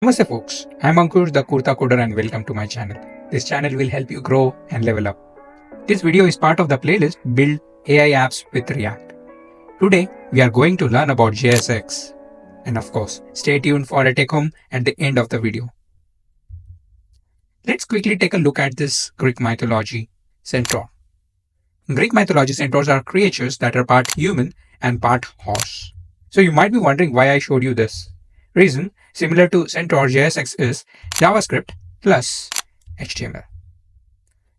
Namaste folks, I'm Ankur the Kurta Coder and welcome to my channel. This channel will help you grow and level up. This video is part of the playlist Build AI Apps with React. Today we are going to learn about JSX. And of course, stay tuned for a take home at the end of the video. Let's quickly take a look at this Greek mythology centaur. In Greek mythology, centaurs are creatures that are part human and part horse. So you might be wondering why I showed you this. Reason, similar to Centaur, JSX is JavaScript plus HTML.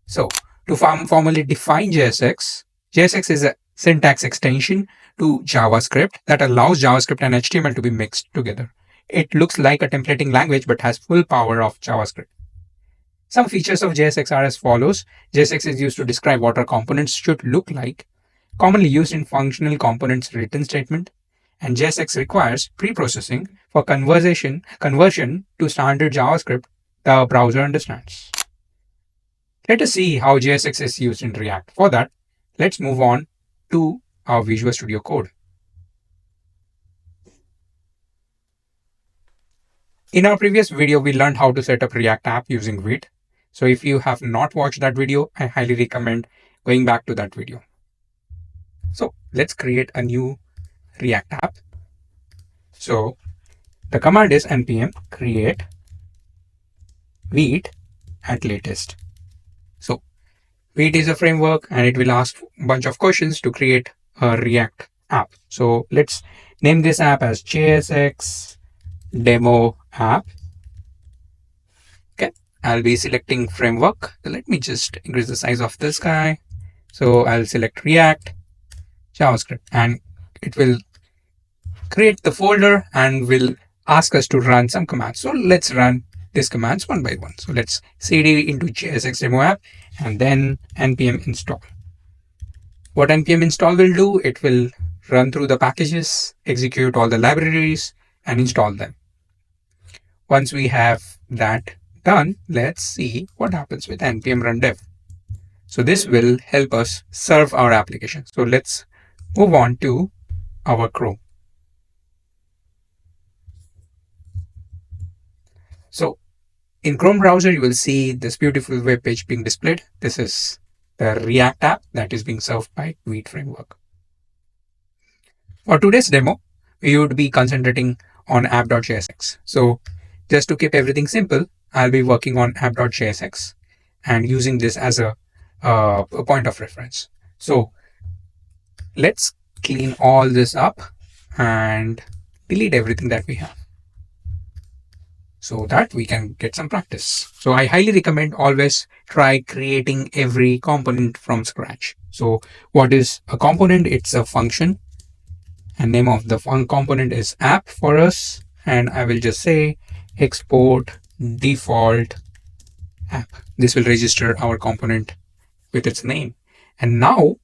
So to formally define JSX, JSX is a syntax extension to JavaScript that allows JavaScript and HTML to be mixed together. It looks like a templating language but has full power of JavaScript. Some features of JSX are as follows. JSX is used to describe what our components should look like, commonly used in functional components return statement, and JSX requires pre-processing for conversion to standard JavaScript the browser understands. Let us see how JSX is used in React. For that, let's move on to our Visual Studio Code. In our previous video, we learned how to set up React app using Vite. So if you have not watched that video, I highly recommend going back to that video. So let's create a new React app. So the command is npm create Vite at latest. So Vite is a framework and it will ask a bunch of questions to create a React app. So let's name this app as JSX demo app. Okay, I'll be selecting framework. So let me just increase the size of this guy. So I'll select React JavaScript and it will create the folder and will ask us to run some commands. So let's run these commands one by one. So let's cd into JSX demo app and then npm install. What npm install will do, it will run through the packages, execute all the libraries and install them. Once we have that done, let's see what happens with npm run dev. So this will help us serve our application. So let's move on to our Chrome. So in Chrome browser, you will see this beautiful web page being displayed. This is the React app that is being served by Vite framework. For today's demo, we would be concentrating on app.jsx. So just to keep everything simple, I'll be working on app.jsx and using this as a point of reference. So let's clean all this up and delete everything that we have, so that we can get some practice. So I highly recommend always try creating every component from scratch. So what is a component? It's a function and name of the component is app for us. And I will just say export default app. This will register our component with its name. And now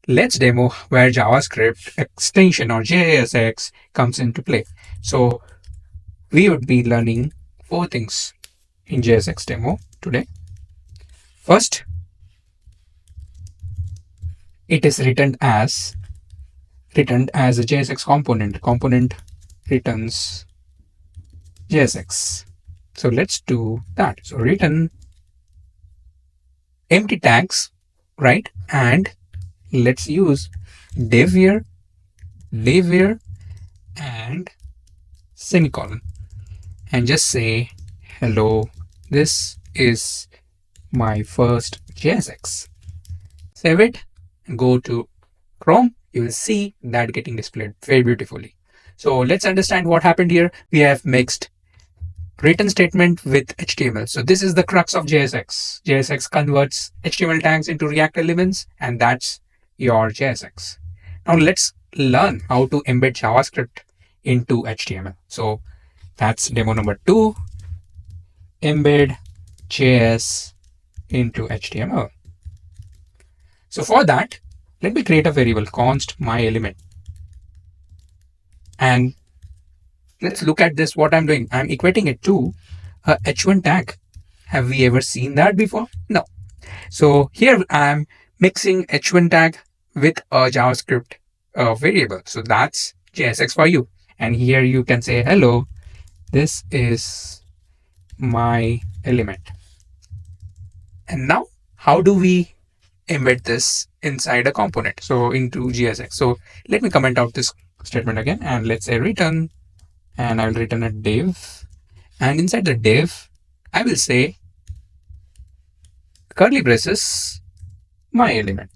let's demo where JavaScript extension or JSX comes into play. So we would be learning 4 things in JSX demo today. First, it is written as a JSX component. Component returns JSX. So let's do that. So return empty tags, right? And let's use div here, and semicolon. And just say, hello, this is my first JSX. Save it and go to Chrome. You will see that getting displayed very beautifully. So let's understand what happened here. We have mixed return statement with HTML. So this is the crux of JSX. JSX converts HTML tags into React elements, and that's your JSX. Now let's learn how to embed JavaScript into HTML. So that's demo number 2, embed JS into HTML. So for that, let me create a variable const my element. And let's look at this, what I'm doing. I'm equating it to a h1 tag. Have we ever seen that before? No. So here I'm mixing h1 tag with a JavaScript variable. So that's JSX for you. And here you can say, hello, This is my element. And now, how do we embed this inside a component? So into JSX. So let me comment out this statement again, and let's say return, and I will return a div. And inside the div, I will say curly braces, my element.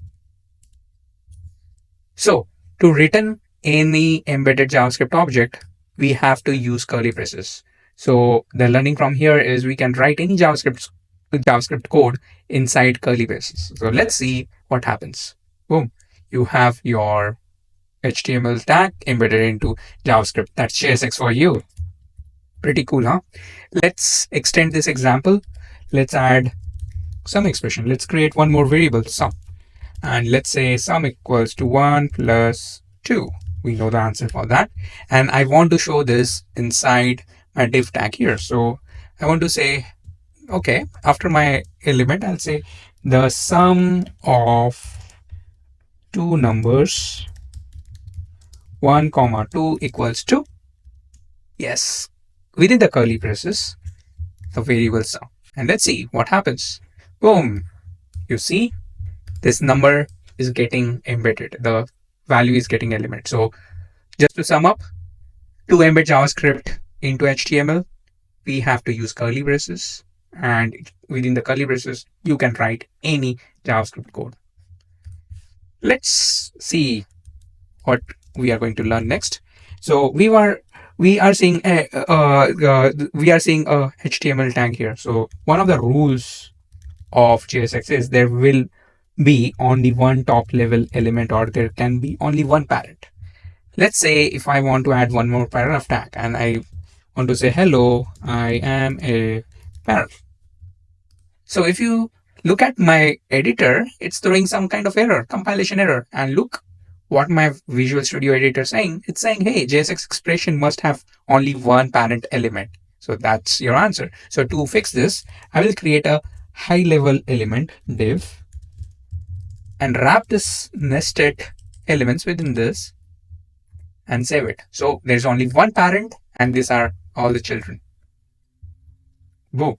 So to return any embedded JavaScript object, we have to use curly braces. So the learning from here is we can write any JavaScript code inside curly braces. So let's see what happens. Boom. You have your HTML tag embedded into JavaScript. That's JSX for you. Pretty cool, huh? Let's extend this example. Let's add some expression. Let's create one more variable, sum. And let's say sum equals to 1 plus 2. We know the answer for that. And I want to show this inside my div tag here. So I want to say, okay, after my element, I'll say the sum of two numbers 1, 2 equals to, yes, within the curly braces, the variable sum. And let's see what happens. Boom. You see, this number is getting embedded. The value is getting element. So just to sum up, to embed JavaScript into HTML, we have to use curly braces. And within the curly braces, you can write any JavaScript code. Let's see what we are going to learn next. So we are seeing a HTML tag here. So one of the rules of JSX is there will be only one top level element, or there can be only one parent. Let's say if I want to add one more paragraph tag and I want to say, hello, I am a parent. So if you look at my editor, it's throwing some kind of error, compilation error. And look what my Visual Studio editor is saying. It's saying, hey, JSX expression must have only one parent element. So that's your answer. So to fix this, I will create a high level element div and wrap this nested elements within this and save it. So there's only one parent and these are all the children. Boom.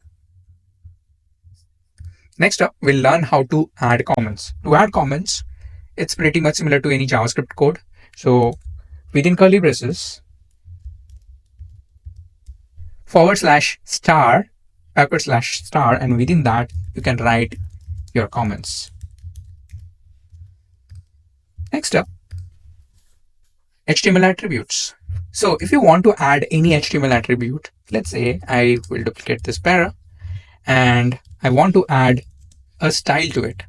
Next up, we'll learn how to add comments. To add comments, it's pretty much similar to any JavaScript code. So within curly braces, /star, /star, and within that, you can write your comments. Next up, HTML attributes. So if you want to add any HTML attribute, let's say I will duplicate this para and I want to add a style to it.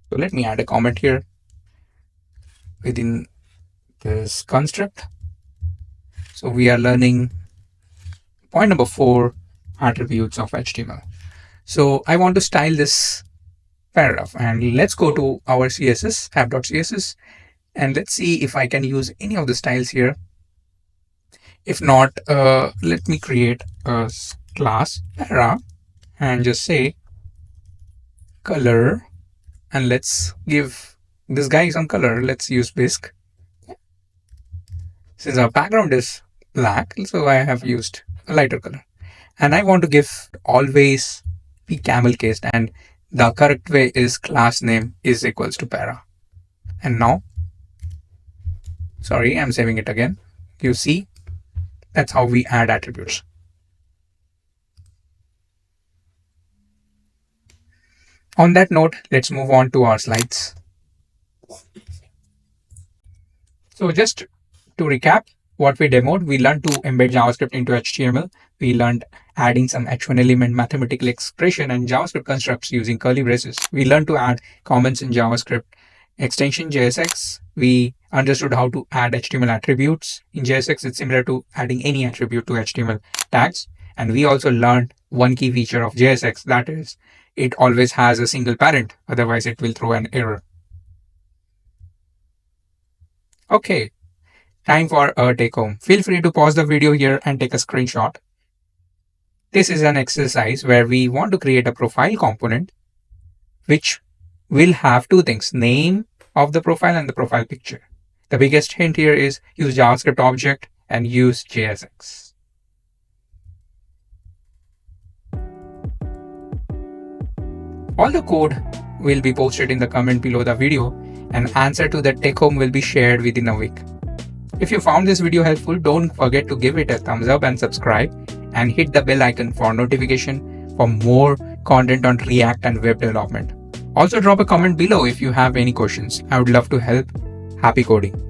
So let me add a comment here within this construct. So we are learning point number 4, attributes of HTML. So I want to style this paragraph, and let's go to our CSS, app.css, and let's see if I can use any of the styles here. If not, let me create a class para and just say color, and let's give this guy some color. Let's use bisque. Since our background is black, so I have used a lighter color. And I want to give always be camel cased, and the correct way is class name is equals to para. And now, sorry, I'm saving it again. You see, that's how we add attributes. On that note, let's move on to our slides. So just to recap what we demoed, we learned to embed JavaScript into HTML. We learned adding some H1 element mathematical expression and JavaScript constructs using curly braces. We learned to add comments in JavaScript extension JSX. We understood how to add HTML attributes. In JSX, it's similar to adding any attribute to HTML tags. And we also learned one key feature of JSX, that is, it always has a single parent, otherwise it will throw an error. Okay, time for a take home. Feel free to pause the video here and take a screenshot. This is an exercise where we want to create a profile component which will have two things, name of the profile and the profile picture. The biggest hint here is use JavaScript object and use JSX. All the code will be posted in the comment below the video, and answer to the take home will be shared within a week. If you found this video helpful, don't forget to give it a thumbs up and subscribe, and hit the bell icon for notification for more content on React and web development. Also drop a comment below if you have any questions. I would love to help. Happy coding.